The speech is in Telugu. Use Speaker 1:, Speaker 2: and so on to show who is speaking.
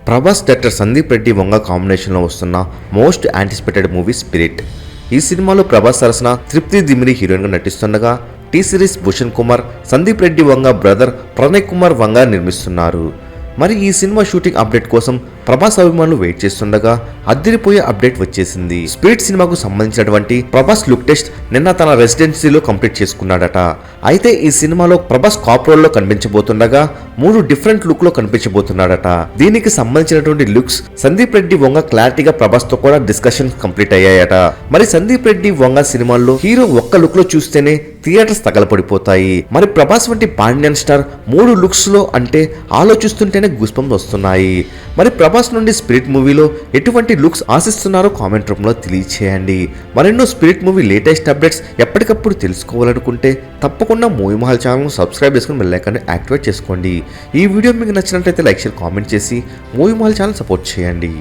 Speaker 1: ప్రభాస్ డైరెక్టర్ సందీప్ రెడ్డి వంగ కాంబినేషన్లో వస్తున్న మోస్ట్ యాంటిసిపేటెడ్ మూవీ స్పిరిట్. ఈ సినిమాలో ప్రభాస్ సరసన తృప్తి దిమిరి హీరోయిన్గా నటిస్తుండగా T series Bhushan Kumar, Sandeep Reddy Vanga brother Pranay Kumar వంగ నిర్మిస్తున్నారు. మరి ఈ సినిమా షూటింగ్ అప్డేట్ కోసం ప్రభాస్ అభిమానులు వెయిట్ చేస్తుండగా అద్దరిపోయే అప్డేట్ వచ్చేసింది. స్పిరిట్ సినిమాకు సంబంధించినటువంటి ప్రభాస్ లుక్ టెస్ట్ నిన్న తన రెసిడెన్సీలో కంప్లీట్ చేసుకున్నాడట. అయితే ఈ సినిమాలో ప్రభాస్ కాప్ రోల్ లో కనిపించబోతుండగా 3 డిఫరెంట్ లుక్ లో కనిపించబోతున్నాడట. దీనికి సంబంధించినటువంటి లుక్స్ సందీప్ రెడ్డి వంగ క్లారిటీగా ప్రభాస్ తో కూడా డిస్కషన్ కంప్లీట్ అయ్యాయట. మరి సందీప్ రెడ్డి వంగ సినిమాల్లో హీరో ఒక్క లుక్ లో చూస్తేనే థియేటర్స్ తగలపడిపోతాయి. మరి ప్రభాస్ వంటి పాండ్యన్ స్టార్ 3 లుక్స్ లో అంటే ఆలోచిస్తుంటేనే గూస్బంప్స్ వస్తున్నాయి. మరి ప్రభాస్ నుండి స్పిరిట్ మూవీలో ఎటువంటి లుక్స్ ఆశిస్తున్నారో కామెంట్ రూపంలో తెలియచేయండి. మరెన్నో స్పిరిట్ మూవీ లేటెస్ట్ అప్డేట్స్ ఎప్పటికప్పుడు తెలుసుకోవాలనుకుంటే తప్పకుండా మూవీ మహల్ ఛానల్ సబ్స్క్రైబ్ చేసుకుని బెల్ ఐకాన్ని యాక్టివేట్ చేసుకోండి. ఈ వీడియో మీకు నచ్చినట్లయితే లైక్, షేర్, కామెంట్ చేసి మూవీ మహల్ ఛానల్ సపోర్ట్ చేయండి.